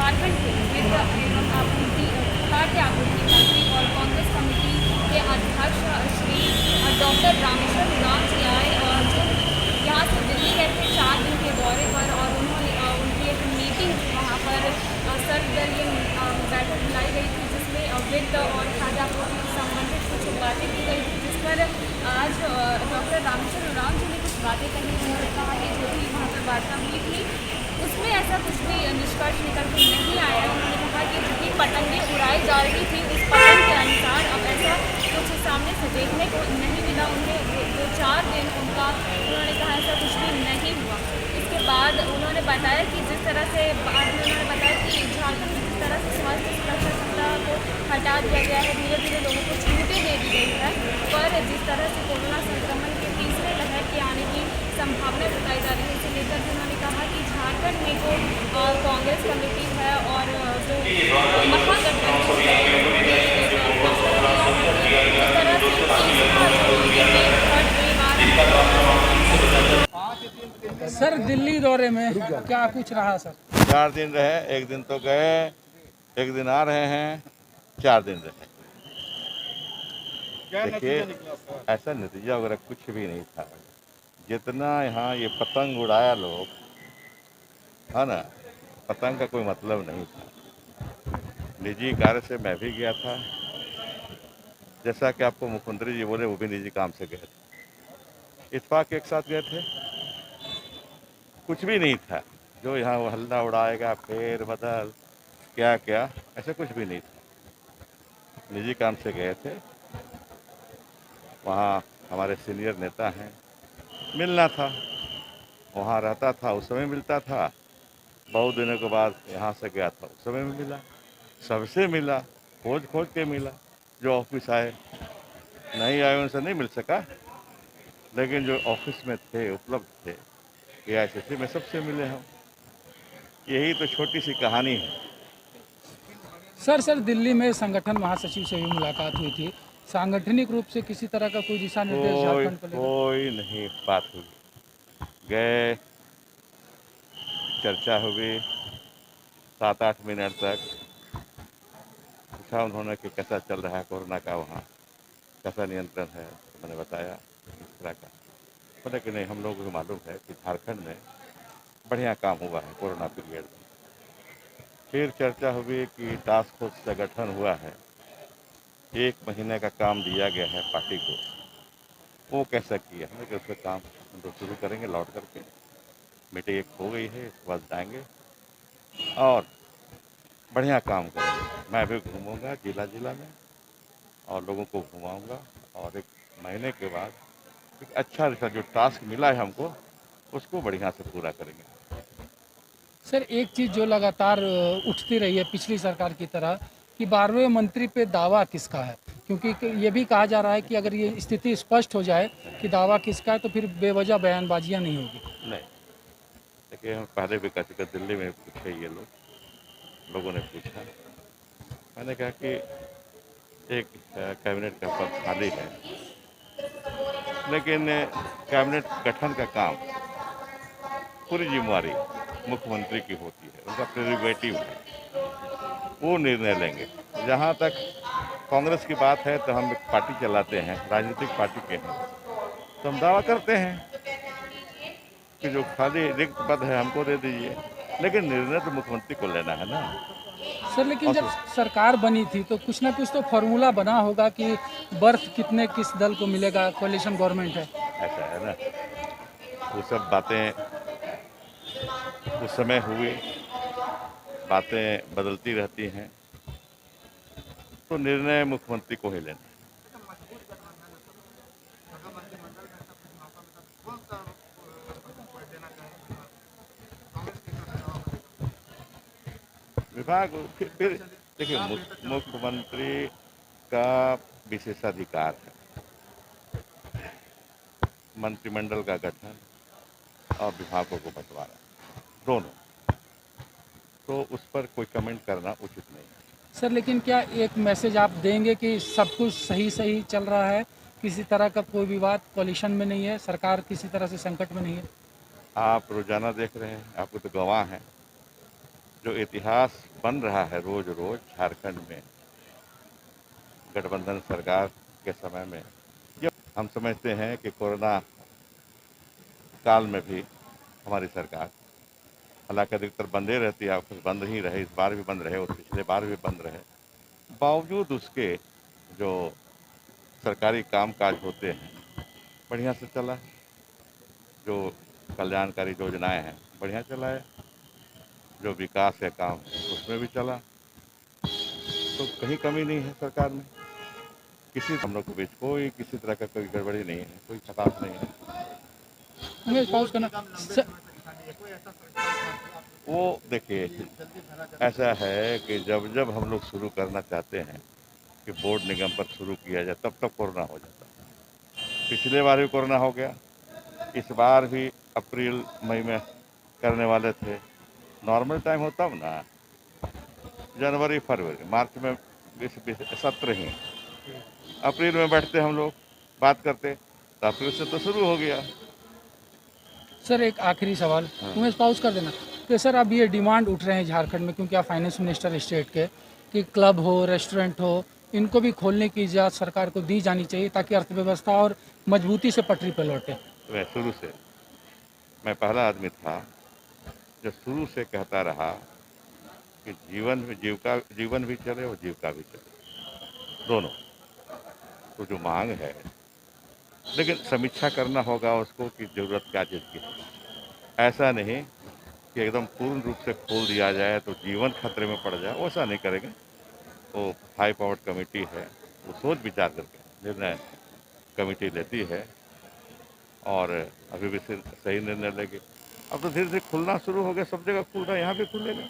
झारखंड के वित्त एवं आपूर्ति खाद्य आपूर्ति मंत्री और कांग्रेस कमेटी के अध्यक्ष श्री डॉक्टर रामेश्वर उरांव जी आए और जो यहाँ से दिल्ली गए थे 4 दिन के दौरे पर, और उन्होंने उनकी एक मीटिंग वहाँ पर सर्वदलीय बैठक बुलाई गई थी, जिसमें वित्त और खाद्य आपूर्ति से संबंधित कुछ बातें की गई थी, जिस पर आज डॉक्टर रामेश्वर उरांव जी ने कुछ बातें कही। उन्होंने कहा कि जो भी वहाँ पर वार्ता हुई थी उसमें ऐसा कुछ भी निष्कर्ष निकल कर नहीं आया। उन्होंने कहा कि जितनी पतंगें उड़ाई जा रही थी उस पतंग के अनुसार अब ऐसा कुछ सामने से देखने को नहीं मिला। उन्हें जो 4 दिन उनका, उन्होंने कहा ऐसा कुछ भी नहीं हुआ। इसके बाद उन्होंने बताया कि जिस तरह से बाद में उन्होंने बताया कि झारखंड में जिस तरह से स्वास्थ्य सुरक्षा सप्ताह को हटा दिया गया है, धीरे धीरे लोगों को छूटें दे दी गई है, पर जिस तरह से कोरोना संक्रमण के तीसरे लहर के आने की संभावना बताई जा रही है, इसे लेकर भी उन्होंने कहा कि झारखंड में जो कांग्रेस कमेटी है और जो महागठबंधन है, उन्होंने एक फैसला लिया है कि जिस तरह से सर दिल्ली दौरे में क्या कुछ रहा सर? 4 दिन रहे, एक दिन तो गए, एक दिन आ रहे हैं, 4 दिन रहे। देखिए, ऐसा नतीजा वगैरह कुछ भी नहीं था। जितना यहाँ ये पतंग उड़ाया लोग, है ना, पतंग का कोई मतलब नहीं था। निजी कार्य से मैं भी गया था, जैसा कि आपको मुख्यमंत्री जी बोले, वो भी निजी काम से गए थे, इत्तेफाक एक साथ गए थे। कुछ भी नहीं था जो यहाँ वो हल्ला उड़ाएगा, फेर बदल क्या क्या, ऐसा कुछ भी नहीं था। निजी काम से गए थे, वहाँ हमारे सीनियर नेता हैं, मिलना था, वहाँ रहता था, उस समय मिलता था। बहुत दिनों के बाद यहाँ से गया था, उस समय में मिला, सबसे मिला, खोज खोज के मिला। जो ऑफिस आए, नहीं आए उनसे नहीं मिल सका, लेकिन जो ऑफिस में थे, उपलब्ध थे, AICC में सबसे मिले हम। यही तो छोटी सी कहानी है। सर दिल्ली में संगठन महासचिव से भी मुलाकात हुई थी। सांगठनिक रूप से किसी तरह का कोई दिशा निर्देश झारखंड को लेकर? कोई नहीं बात हुई। गए, चर्चा हुई 7-8 मिनट तक। पूछा उन्होंने कि कैसा चल रहा है कोरोना का, वहाँ कैसा नियंत्रण है, तो मैंने बताया इस तरह का। बोले कि नहीं, हम लोगों को मालूम है कि झारखंड में बढ़िया काम हुआ है कोरोना पीरियड में। फिर चर्चा हुई कि टास्क फोर्स का गठन हुआ है, 1 महीने का काम दिया गया है पार्टी को, वो कैसा किया है कि उसका काम हम लोग शुरू करेंगे लौट करके। मीटिंग एक हो गई है, इसके बाद जाएंगे और बढ़िया काम करेंगे। मैं भी घूमूंगा जिला में और लोगों को घुमाऊंगा, और 1 महीने के बाद एक अच्छा जो टास्क मिला है हमको, उसको बढ़िया से पूरा करेंगे। सर एक चीज़ जो लगातार उठती रही है पिछली सरकार की तरह, कि 12वें मंत्री पे दावा किसका है, क्योंकि ये भी कहा जा रहा है कि अगर ये स्थिति स्पष्ट हो जाए कि दावा किसका है तो फिर बेवजह बयानबाजियां नहीं होगी। नहीं, देखिए, हम पहले भी कह चुके, दिल्ली में पूछे ये लोगों ने पूछा। मैंने कहा कि एक कैबिनेट का पद खाली है, लेकिन कैबिनेट गठन का काम पूरी जिम्मेवारी मुख्यमंत्री की होती है, उनका प्रेरोगेटिव है, वो निर्णय लेंगे। जहाँ तक कांग्रेस की बात है, तो हम एक पार्टी चलाते हैं, राजनीतिक पार्टी के हैं, तो हम दावा करते हैं कि जो खाली रिक्त पद है हमको दे दीजिए, लेकिन निर्णय तो मुख्यमंत्री को लेना है ना। सर लेकिन जब सरकार बनी थी तो कुछ ना कुछ तो फॉर्मूला बना होगा कि बर्थ कितने किस दल को मिलेगा, कोalition गवर्नमेंट है। ऐसा है ना, वो सब बातें उस समय हुई, बातें बदलती रहती हैं, तो निर्णय मुख्यमंत्री को ही लेना है। विभाग फिर देखिए, मुख्यमंत्री का विशेषाधिकार है मंत्रिमंडल का गठन और विभागों को बंटवाना, दोनों, तो उस पर कोई कमेंट करना उचित नहीं है। सर लेकिन क्या एक मैसेज आप देंगे कि सब कुछ सही चल रहा है, किसी तरह का कोई विवाद कोalition में नहीं है, सरकार किसी तरह से संकट में नहीं है? आप रोजाना देख रहे हैं, आपको तो गवाह हैं, जो इतिहास बन रहा है रोज रोज झारखंड में गठबंधन सरकार के समय में, ये हम समझते हैं कि कोरोना काल में भी हमारी सरकार, हालांकि अधिकतर बंदे रहती है, कुछ बंद ही रहे, इस बार भी बंद रहे और पिछले बार भी बंद रहे, बावजूद उसके जो सरकारी कामकाज होते हैं बढ़िया से चला। जो कल्याणकारी योजनाएं हैं बढ़िया चला है, जो विकास के काम उसमें भी चला, तो कहीं कमी नहीं है सरकार में। हम लोग के बीच कोई किसी तरह का कोई गड़बड़ी नहीं है, कोई खटास नहीं है। उमेश पाउस का ना सर, वो देखिए, ऐसा है कि जब जब हम लोग शुरू करना चाहते हैं कि बोर्ड निगम पर शुरू किया जाए, तब तक कोरोना हो जाता है। पिछले बार भी कोरोना हो गया, इस बार भी अप्रैल मई में करने वाले थे। नॉर्मल टाइम हो तब ना, जनवरी फरवरी मार्च में 17 ही, अप्रैल में बैठते हम लोग बात करते, तो अप्रैल से तो शुरू हो गया। सर एक आखिरी सवाल उमेश पाउस कर देना कि सर अब ये डिमांड उठ रहे हैं झारखंड में, क्योंकि आप फाइनेंस मिनिस्टर स्टेट के, कि क्लब हो रेस्टोरेंट हो इनको भी खोलने की इजाज़त सरकार को दी जानी चाहिए ताकि अर्थव्यवस्था और मजबूती से पटरी पर लौटे। मैं शुरू से, मैं पहला आदमी था जो शुरू से कहता रहा कि जीवन भी चले और जीविका भी चले, दोनों। तो जो मांग है, लेकिन समीक्षा करना होगा उसको कि ज़रूरत क्या चीज़ की है। ऐसा नहीं कि एकदम पूर्ण रूप से खोल दिया जाए तो जीवन खतरे में पड़ जाए, वैसा नहीं करेंगे। वो हाई पावर्ड कमेटी है, वो सोच विचार करके निर्णय कमेटी लेती है और अभी भी सही निर्णय लेगी। अब तो धीरे धीरे खुलना शुरू हो गया, सब जगह खुल रहा है, यहाँ भी खुलेगा।